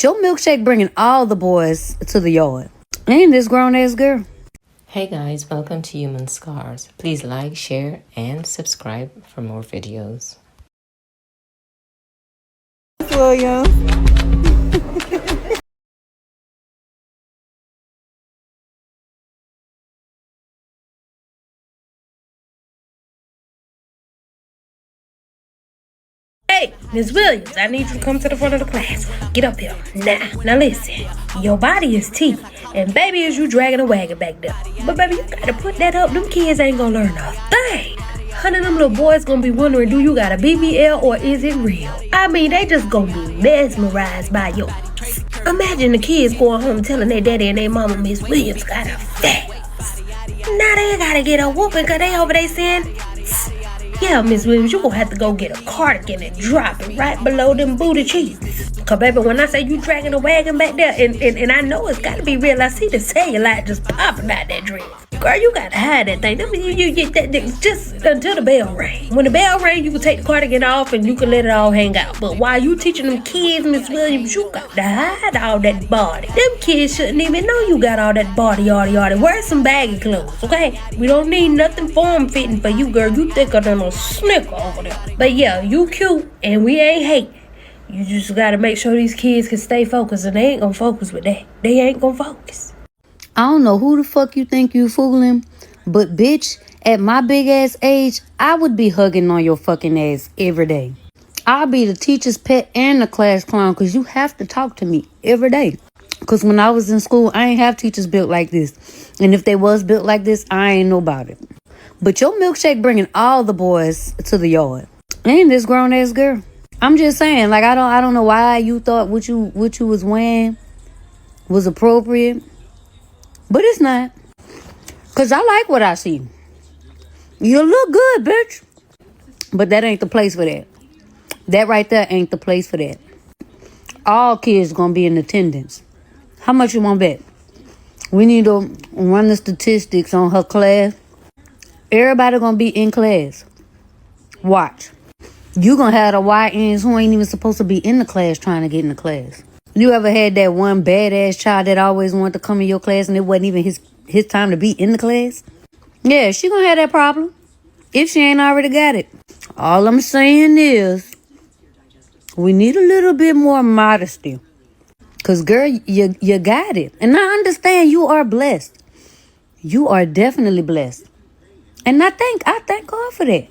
Your milkshake bringing all the boys to the yard. Ain't this grown-ass girl? Hey guys, welcome to Human Scars. Please like, share, and subscribe for more videos. Williams. Hey, Miss Williams, I need you to come to the front of the class. Get up here. Now listen. Your body is tea, and baby is you dragging a wagon back there. But baby, you gotta put that up. Them kids ain't gonna learn a thing. Honey, them little boys gonna be wondering, do you got a BBL or is it real? I mean, they just gonna be mesmerized by you. Imagine the kids going home telling their daddy and their mama, Miss Williams got a fat. Now they gotta get a whooping because they over there saying, yeah, Miss Williams, you gonna have to go get a cardigan and drop it right below them booty cheeks. Cause baby, when I say you dragging a wagon back there, and I know it's gotta be real, I see the cellulite just popping out that dress. Girl, you gotta hide that thing. You get that just until the bell ring. When the bell ring, you can take the cardigan off and you can let it all hang out. But while you teaching them kids, Miss Williams, you got to hide all that body. Them kids shouldn't even know you got all that body, yada. Wear some baggy clothes, okay? We don't need nothing form fitting for you, girl. You thicker than a snicker over there. But yeah, you cute and we ain't hate. You just gotta make sure these kids can stay focused, and they ain't gonna focus with that. They ain't gonna focus. I don't know who the fuck you think you fooling, but bitch, at my big ass age, I would be hugging on your fucking ass every day. I'll be the teacher's pet and the class clown because you have to talk to me every day. Because when I was in school, I ain't have teachers built like this. And if they was built like this, I ain't know about it. But your milkshake bringing all the boys to the yard. Ain't this grown ass girl? I'm just saying, like, I don't know why you thought what you was wearing was appropriate. But it's not. Because I like what I see. You look good, bitch. But that ain't the place for that. That right there ain't the place for that. All kids gonna be in attendance. How much you want to bet? We need to run the statistics on her class. Everybody gonna be in class. Watch. You gonna have the YNs who ain't even supposed to be in the class trying to get in the class. You ever had that one badass child that always wanted to come in your class and it wasn't even his time to be in the class? Yeah, she gonna have that problem if she ain't already got it. All I'm saying is we need a little bit more modesty. Because, girl, you got it. And I understand you are blessed. You are definitely blessed. And I thank God for that.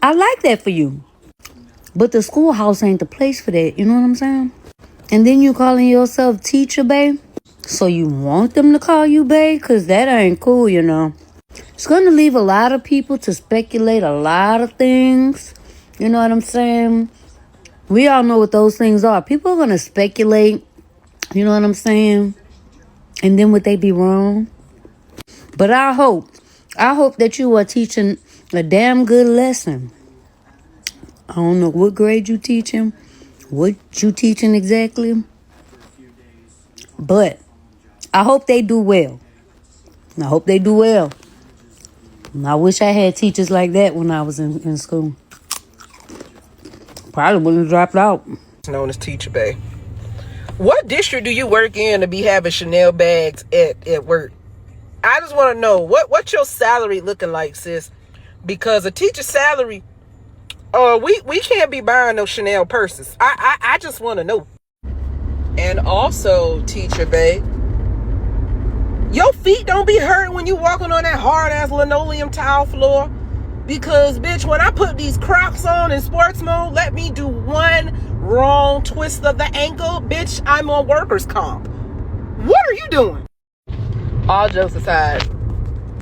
I like that for you. But the schoolhouse ain't the place for that. You know what I'm saying? And then you calling yourself teacherbae? So you want them to call you bae? Because that ain't cool, you know. It's going to leave a lot of people to speculate a lot of things. You know what I'm saying? We all know what those things are. People are going to speculate. You know what I'm saying? And then would they be wrong? But I hope that you are teaching a damn good lesson. I don't know what grade you teaching, what you teaching exactly. But I hope they do well. I hope they do well. And I wish I had teachers like that when I was in school. Probably wouldn't have dropped out. It's known as teacherbae. What district do you work in to be having Chanel bags at work? I just want to know what's your salary looking like, sis? Because a teacher's salary, we can't be buying no Chanel purses. I just want to know. And also, teacherbae, your feet don't be hurt when you walking on that hard ass linoleum tile floor. Because, bitch, when I put these Crocs on in sports mode, let me do one wrong twist of the ankle, bitch, I'm on workers' comp. What are you doing? All jokes aside,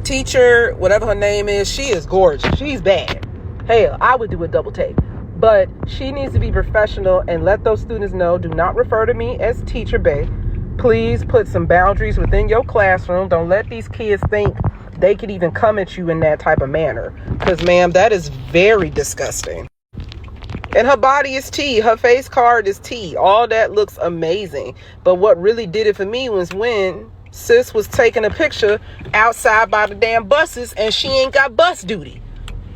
teacher, whatever her name is, she is gorgeous. She's bad. Hell, I would do a double take. But she needs to be professional and let those students know, do not refer to me as teacherbae. Please put some boundaries within your classroom. Don't let these kids think they could even come at you in that type of manner. Because, ma'am, that is very disgusting. And her body is tea. Her face card is tea. All that looks amazing. But what really did it for me was when sis was taking a picture outside by the damn buses and she ain't got bus duty.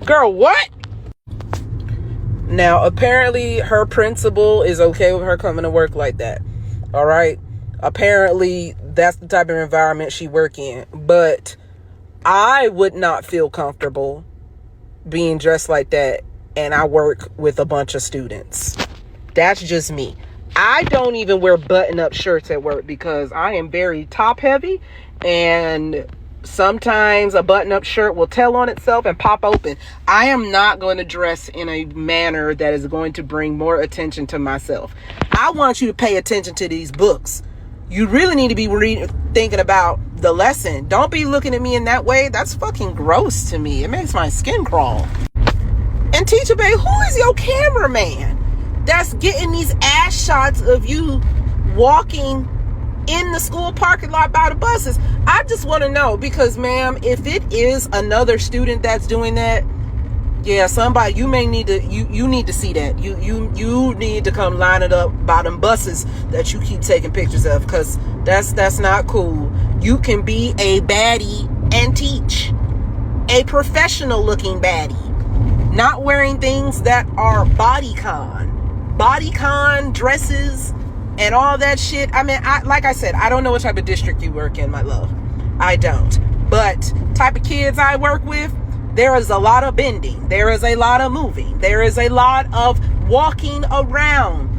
Girl, what? Now, apparently her principal is okay with her coming to work like that. All right. Apparently, that's the type of environment she work in. But I would not feel comfortable being dressed like that, and I work with a bunch of students. That's just me. I don't even wear button-up shirts at work because I am very top-heavy, and sometimes a button-up shirt will tell on itself and pop open. I am not going to dress in a manner that is going to bring more attention to myself. I want you to pay attention to these books. You really need to be thinking about the lesson. Don't be looking at me in that way. That's fucking gross to me. It makes my skin crawl. And teacherbae, who is your cameraman that's getting these ass shots of you walking in the school parking lot by the buses? I just want to know, because ma'am, if it is another student that's doing that, yeah, somebody, you may need to, you need to see that. You need to come line it up by them buses that you keep taking pictures of, because that's not cool. You can be a baddie and teach. A professional looking baddie. Not wearing things that are bodycon dresses and all that shit. I mean, like I said, I don't know what type of district you work in, my love. I don't. But type of kids I work with, there is a lot of bending. There is a lot of moving. There is a lot of walking around.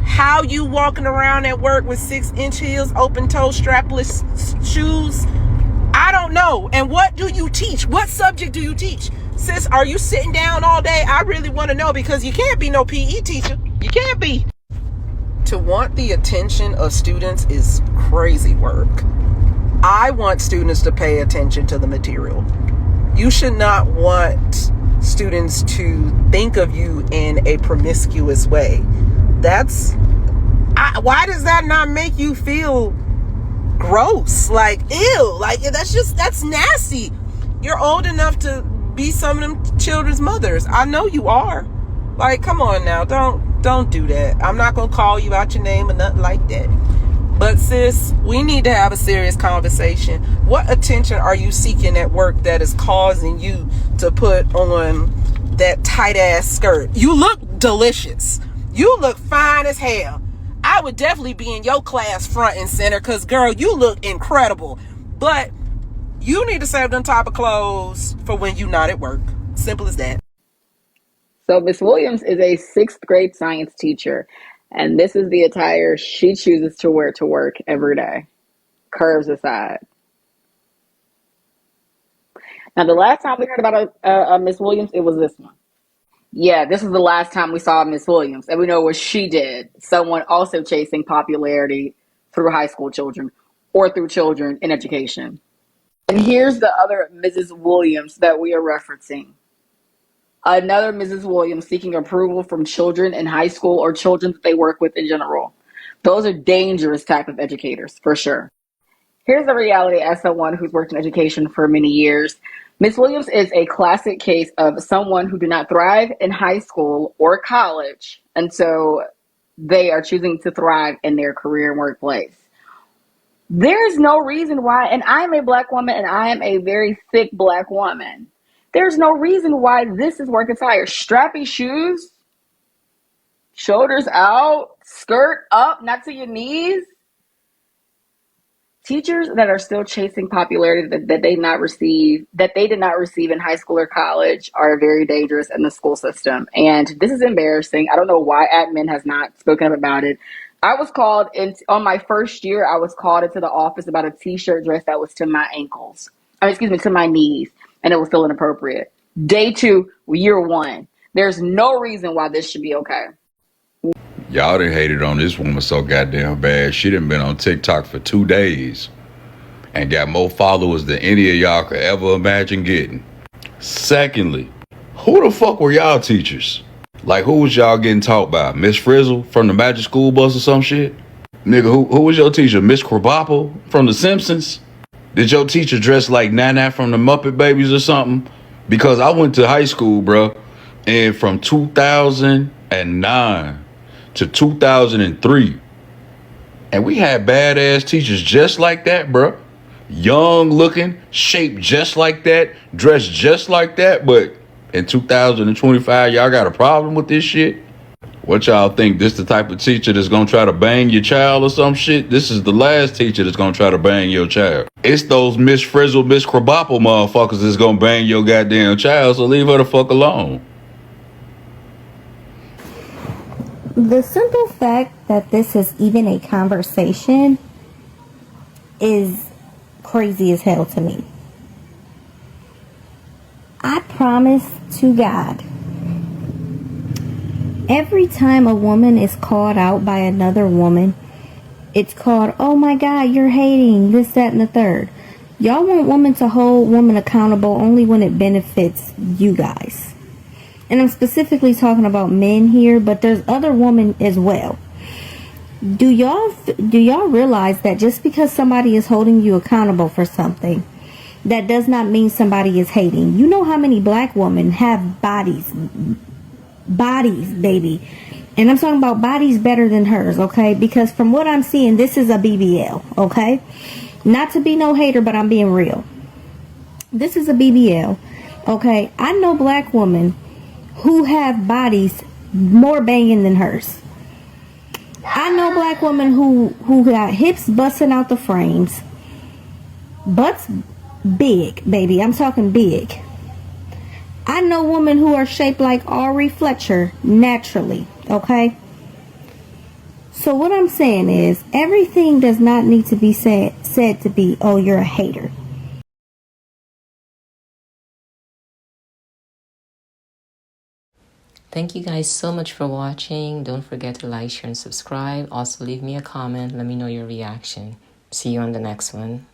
How you walking around at work with 6-inch heels, open toe, strapless shoes? I don't know. And what do you teach? What subject do you teach? Sis, are you sitting down all day? I really want to know, because you can't be no PE teacher. You can't be. To want the attention of students is crazy work. I want students to pay attention to the material. You should not want students to think of you in a promiscuous way. Why does that not make you feel gross? Like, ew, like that's nasty. You're old enough to be some of them children's mothers. I know you are. Like, come on now, don't do that. I'm not gonna call you out your name or nothing like that. But sis, we need to have a serious conversation. What attention are you seeking at work that is causing you to put on that tight ass skirt? You look delicious. You look fine as hell. I would definitely be in your class front and center, because girl, you look incredible. But you need to save them type of clothes for when you're not at work. Simple as that. So Miss Williams is a 6th grade science teacher, and this is the attire she chooses to wear to work every day. Curves aside. Now, the last time we heard about a Miss Williams, it was this one. Yeah, this is the last time we saw Miss Williams, and we know what she did. Someone also chasing popularity through high school children or through children in education. And here's the other Mrs. Williams that we are referencing. Another Mrs. Williams seeking approval from children in high school or children that they work with in general. Those are dangerous type of educators, for sure. Here's the reality as someone who's worked in education for many years. Miss Williams is a classic case of someone who did not thrive in high school or college, and so they are choosing to thrive in their career and workplace. There's no reason why, and I'm a Black woman, and I am a very thick Black woman. There's no reason why this is work attire. Strappy shoes, shoulders out, skirt up, not to your knees. Teachers that are still chasing popularity that they did not receive in high school or college are very dangerous in the school system. And this is embarrassing. I don't know why admin has not spoken up about it. I was called on my first year. I was called into the office about a t-shirt dress that was to my ankles. To my knees, and it was still inappropriate. Day 2, year 1. There's no reason why this should be okay. Y'all done hated on this woman so goddamn bad. She done been on TikTok for 2 days and got more followers than any of y'all could ever imagine getting. Secondly, who the fuck were y'all teachers? Like, who was y'all getting taught by? Miss Frizzle from the Magic School Bus or some shit? Nigga, who was your teacher? Miss Krabappel from The Simpsons? Did your teacher dress like Nana from the Muppet Babies or something? Because I went to high school, bro, and from 2009 to 2003, and we had badass teachers just like that, bro. Young looking, shaped just like that, dressed just like that. But in 2025, y'all got a problem with this shit? What y'all think? This the type of teacher that's gonna try to bang your child or some shit? This is the last teacher that's gonna try to bang your child. It's those Miss Frizzle, Miss Crabapple motherfuckers that's gonna bang your goddamn child, so leave her the fuck alone. The simple fact that this is even a conversation is crazy as hell to me. I promise to God, every time a woman is called out by another woman, it's called, oh my God, you're hating, this, that, and the third. Y'all want women to hold women accountable only when it benefits you guys. And I'm specifically talking about men here, but there's other women as well. Do y'all realize that just because somebody is holding you accountable for something, that does not mean somebody is hating? You know how many black women have bodies, baby. And I'm talking about bodies better than hers, okay? Because from what I'm seeing, this is a BBL, okay? Not to be no hater, but I'm being real. This is a BBL, okay? I know black women who have bodies more banging than hers. I know black women who got hips busting out the frames, butts big, baby. I'm talking big. I know women who are shaped like Ari Fletcher naturally, okay? So what I'm saying is, everything does not need to be said to be, oh, you're a hater. Thank you guys so much for watching. Don't forget to like, share, and subscribe. Also, leave me a comment. Let me know your reaction. See you on the next one.